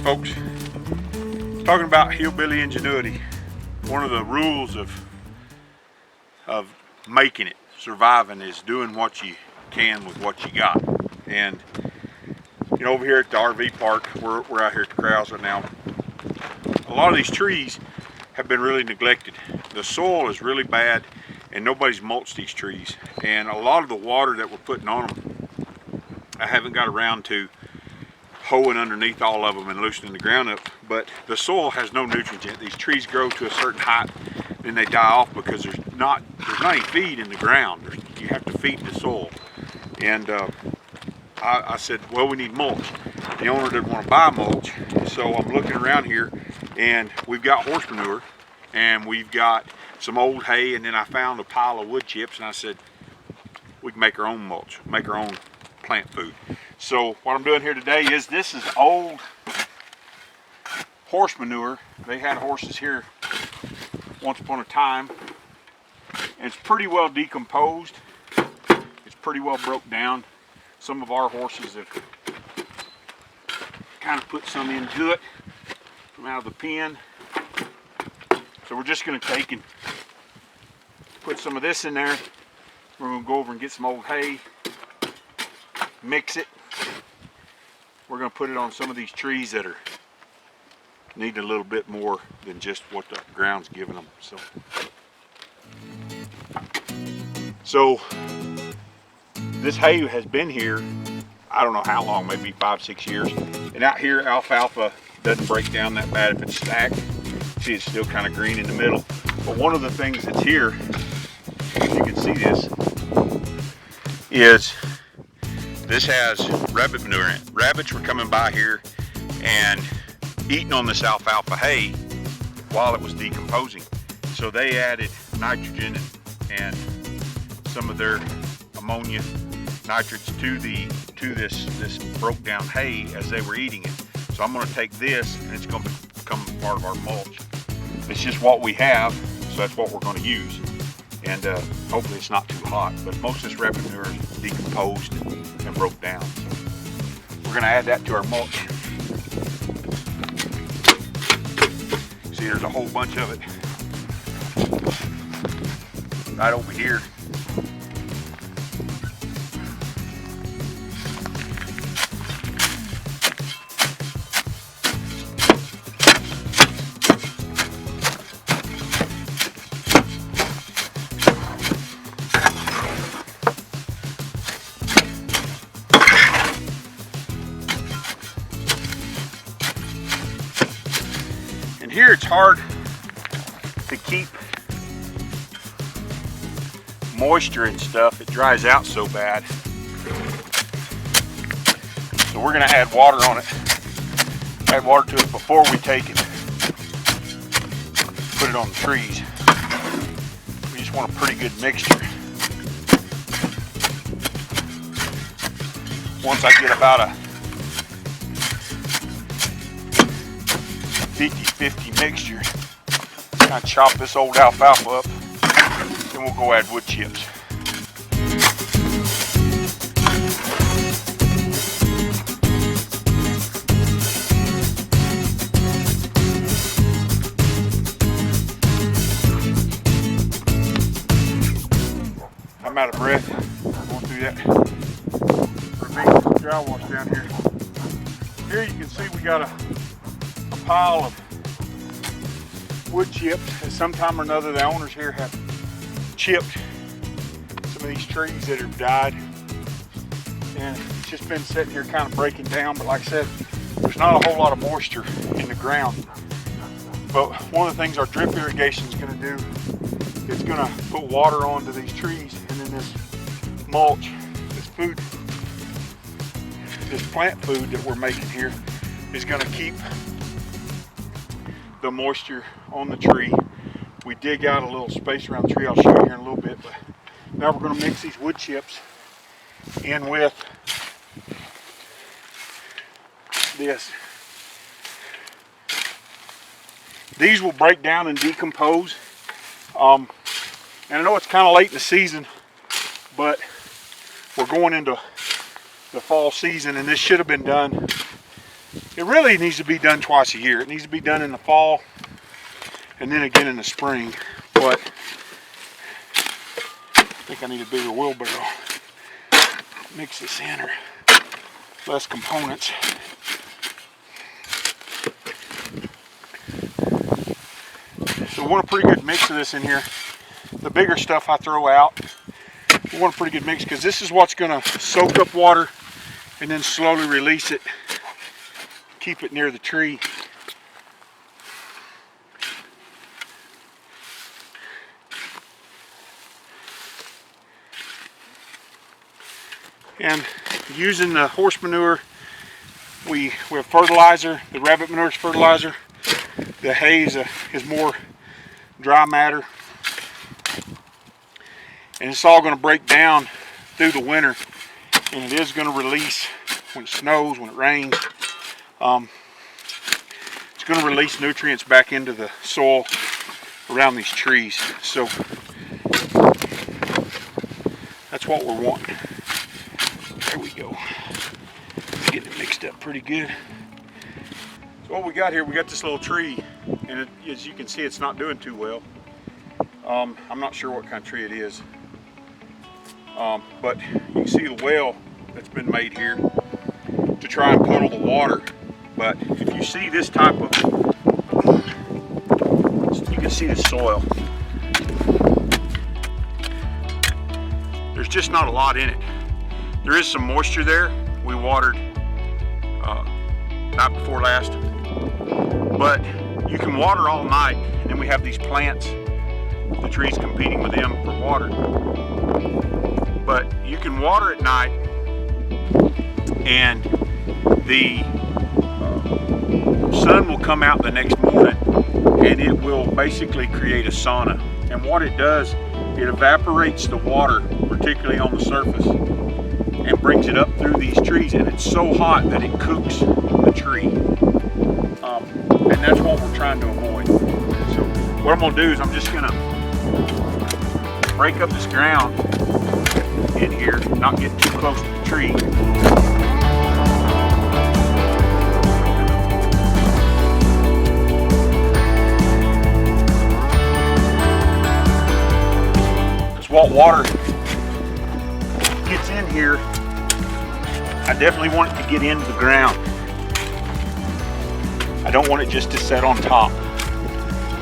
folks. Talking about hillbilly ingenuity. One of the rules of making it, surviving, is doing what you can with what you got. And you know, over here at the RV park, we're out here at the corrals right now. A lot of these trees have been really neglected. The soil is really bad, and nobody's mulched these trees. And a lot of the water that we're putting on them, I haven't got around to hoeing underneath all of them and loosening the ground up, but the soil has no nutrients in it. These trees grow to a certain height, then they die off because there's not any feed in the ground. You have to feed the soil. And I said, well, we need mulch. The owner didn't want to buy mulch, so I'm looking around here, and we've got horse manure, and we've got some old hay, and then I found a pile of wood chips, and I said, we can make our own mulch, make our own plant food. So what I'm doing here today is, this is old horse manure. They had horses here once upon a time, and it's pretty well decomposed. It's pretty well broke down. Some of our horses have kind of put some into it from out of the pen. So we're just going to take and put some of this in there. We're going to go over and get some old hay, mix it. We're going to put it on some of these trees that are needing a little bit more than just what the ground's giving them. So this hay has been here, I don't know how long, maybe 5-6 years. And out here, alfalfa doesn't break down that bad if it's stacked. See, it's still kind of green in the middle. But one of the things that's here, if you can see this, is this has rabbit manure in it. Rabbits were coming by here and eating on this alfalfa hay while it was decomposing. So they added nitrogen and some of their ammonia nitrates to this broke down hay as they were eating it. So I'm going to take this, and it's going to become part of our mulch. It's just what we have, so that's what we're going to use. And hopefully it's not too hot, but most of this rabbit manure is decomposed and broke down. So we're going to add that to our mulch. See, there's a whole bunch of it right over here. And here it's hard to keep moisture and stuff. It dries out so bad. So we're going to add water on it. Add water to it before we take it. Put it on the trees. We just want a pretty good mixture. Once I get about a 50-50 mixture, I chop this old alfalfa up, then we'll go add wood chips. I'm out of breath going through that ravine dry wash down here. Here you can see we got a pile of wood chips. At some time or another, the owners here have chipped some of these trees that have died, and it's just been sitting here kind of breaking down. But like I said, there's not a whole lot of moisture in the ground. But one of the things our drip irrigation is going to do, it's going to put water onto these trees, and then this mulch, this food, this plant food that we're making here is going to keep the moisture on the tree. We dig out a little space around the tree. I'll show you here in a little bit. But now we're going to mix these wood chips in with this. These will break down and decompose. And I know it's kind of late in the season, but we're going into the fall season, and this should have been done It really needs to be done twice a year. It needs to be done in the fall and then again in the spring. But I think I need a bigger wheelbarrow. Mix this in, or less components. So we want a pretty good mix of this in here. The bigger stuff I throw out. We want a pretty good mix because this is what's going to soak up water and then slowly release it. Keep it near the tree. And using the horse manure, we have fertilizer. The rabbit manure is fertilizer. The hay is more dry matter. And it's all going to break down through the winter, and it is going to release when it snows, when it rains. It's going to release nutrients back into the soil around these trees. So that's what we're wanting. There we go. Getting it mixed up pretty good. So what we got here, we got this little tree, and as you can see, it's not doing too well. I'm not sure what kind of tree it is. But you can see the well that's been made here to try and puddle the water. But if you see this type of, you can see the soil. There's just not a lot in it. There is some moisture there. We watered night before last. But you can water all night, and then we have these plants, the trees competing with them for water. But you can water at night, and the sun will come out the next morning, and it will basically create a sauna. And what it does, it evaporates the water, particularly on the surface, and brings it up through these trees, and it's so hot that it cooks the tree. And that's what we're trying to avoid. So what I'm going to do is I'm just going to break up this ground in here, not get too close to the tree. Because what water gets in here, I definitely want it to get into the ground. I don't want it just to set on top.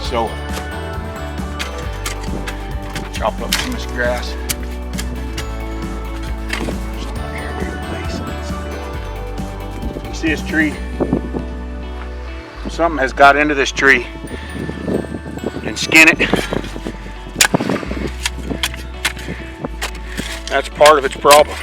So chop up some of this grass. You see this tree? Something has got into this tree and skinned it. That's part of its problem.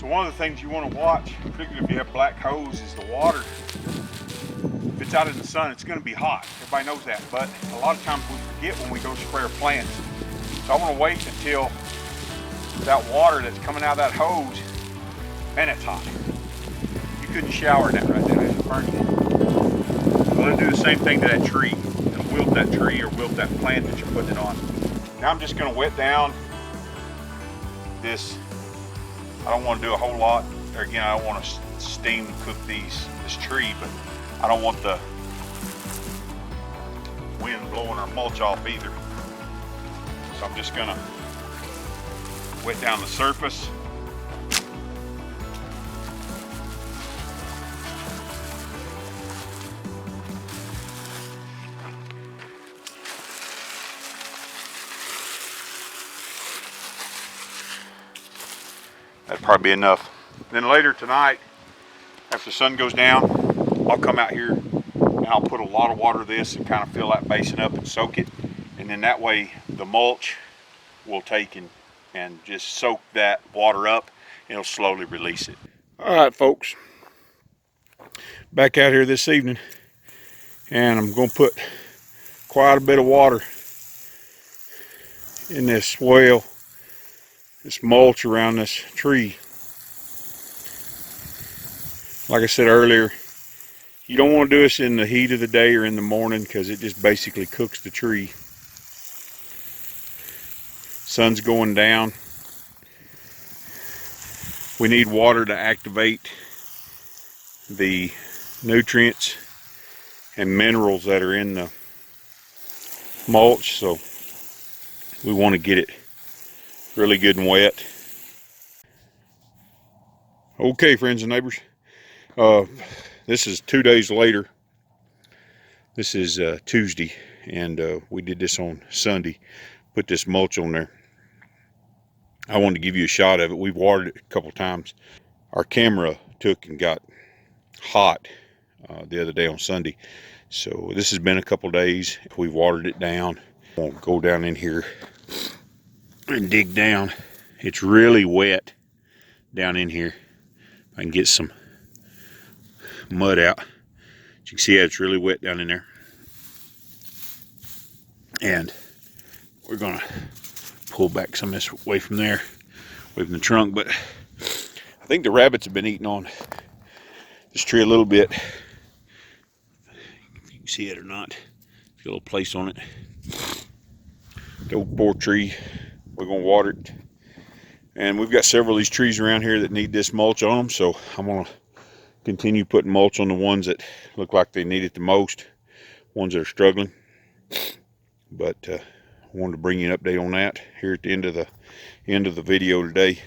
One of the things you want to watch, particularly if you have black hose, is the water. If it's out in the sun, it's going to be hot. Everybody knows that, but a lot of times we forget when we go spray our plants. So I want to wait until that water that's coming out of that hose, and it's hot. You couldn't shower in that right there, it'll burn you. So it'll do the same thing to that tree. It'll wilt that tree or wilt that plant that you're putting it on. Now I'm just going to wet down this. I don't want to do a whole lot. Or again, I don't want to steam cook this tree, but I don't want the wind blowing our mulch off either. So I'm just gonna wet down the surface. That'd probably be enough. Then later tonight, after the sun goes down, I'll come out here and I'll put a lot of water to this and kind of fill that basin up and soak it. And then that way the mulch will take and just soak that water up, and it'll slowly release it. All right, folks. Back out here this evening, and I'm going to put quite a bit of water in this swale, this mulch around this tree. Like I said earlier, you don't want to do this in the heat of the day or in the morning because it just basically cooks the tree. Sun's going down. We need water to activate the nutrients and minerals that are in the mulch, so we want to get it really good and wet. Okay, friends and neighbors, this is 2 days later. This is Tuesday, and we did this on Sunday. Put this mulch on there. I wanted to give you a shot of it. We've watered it a couple times. Our camera took and got hot the other day on Sunday, so this has been a couple days. We've watered it down. We'll go down in here and dig down. It's really wet down in here. I can get some mud out. As you can see, it's really wet down in there. And we're gonna pull back some of this away from there, away from the trunk. But I think the rabbits have been eating on this tree a little bit. If you can see it or not, got a little place on it. The old poor tree. We're gonna water it. And we've got several of these trees around here that need this mulch on them, so I'm gonna continue putting mulch on the ones that look like they need it the most, ones that are struggling. But I wanted to bring you an update on that here at the end of the video today.